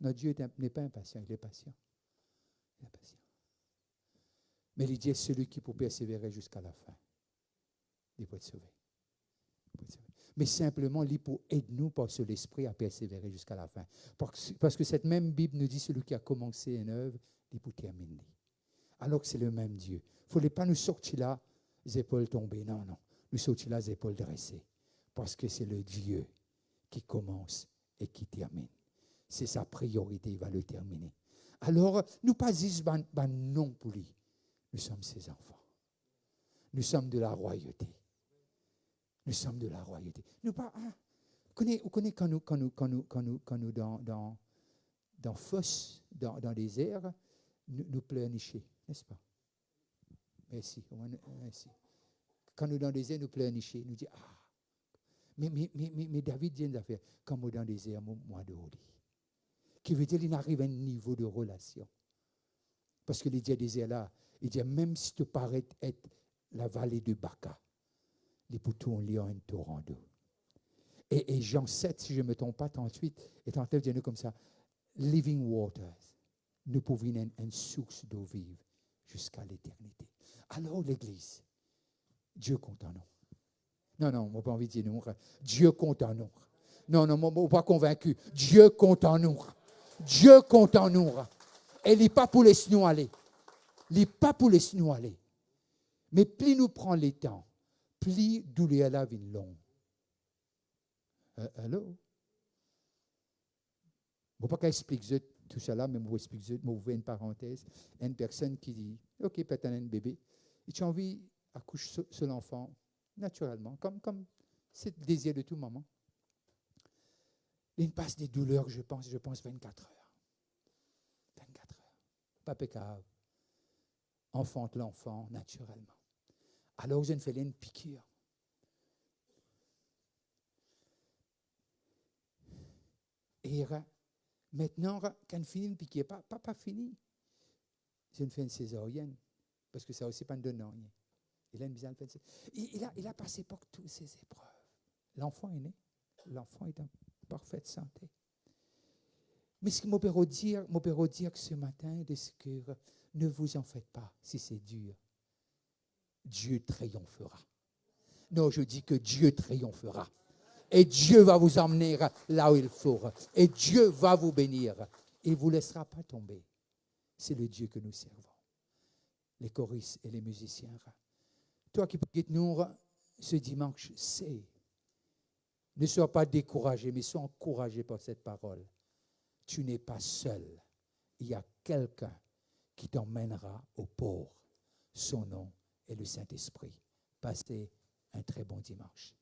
Notre Dieu n'est pas impatient, il est patient. Il est patient. Mais il dit, celui qui peut persévérer jusqu'à la fin, il peut être sauvé. Mais simplement, il peut aider nous par l'Esprit à persévérer jusqu'à la fin. Parce que cette même Bible nous dit, celui qui a commencé une œuvre, il peut terminer. Alors que c'est le même Dieu. Il ne fallait pas nous sortir là, les épaules tombées. Non, non. Nous sortir là, les épaules dressées. Parce que c'est le Dieu qui commence et qui termine. C'est sa priorité, il va le terminer. Alors, nous pas dire non pour lui. Nous sommes ses enfants. Nous sommes de la royauté. Nous sommes de la royauté. Nous pas. Vous connaissez quand nous dans fosse, dans des airs, nous pleurnicher, n'est-ce pas? Merci. Quand nous dans des airs, nous pleurnicher, nous dit mais David vient d'affaire quand nous dans des airs, moi de Holy. Qui veut dire qu'il arrive à un niveau de relation. Parce que les dieux des airs là, il dit même si tu parais être la vallée de Baca, les poteaux ont lié un torrent d'eau. Et Jean 7, si je ne me trompe pas, 38, est en train de dire comme ça, living waters, nous pouvons une source d'eau vive jusqu'à l'éternité. Alors l'Église, Dieu compte en nous. Non, je n'ai pas envie de dire nous. Dieu compte en nous. Non, je ne suis pas convaincu. Dieu compte en nous. Dieu compte en nous. Et il n'est pas pour laisser nous aller. Il n'est pas pour laisser nous aller. Mais plus nous prenons les temps, plus douleur la vie longue. Allô? Je ne vais pas expliquer tout cela, mais je vais expliquer, je vais ouvrir une parenthèse. Une personne qui dit, OK, peut-être un bébé, et tu as envie d'accoucher sur l'enfant, naturellement, comme c'est le désir de tout moment. Il passe des douleurs, je pense 24 heures. 24 heures. Pas pécable. Enfante l'enfant, naturellement. Alors, je ne fais une piqûre. Et maintenant, quand je finis une piqûre, pas fini, je ne fais une césarienne. Parce que ça aussi, pas de donnant. Il a passé par toutes ces épreuves. L'enfant est né. L'enfant est en parfaite santé. Mais ce que je peux dire que ce matin, c'est que ne vous en faites pas si c'est dur. Dieu triomphera. Non, je dis que Dieu triomphera. Et Dieu va vous emmener là où il faut. Et Dieu va vous bénir. Et ne vous laissera pas tomber. C'est le Dieu que nous servons. Les choristes et les musiciens. Toi qui peux nous ce dimanche, c'est. Ne sois pas découragé, mais sois encouragé par cette parole. Tu n'es pas seul. Il y a quelqu'un qui t'emmènera au port. Son nom est le Saint-Esprit. Passez un très bon dimanche.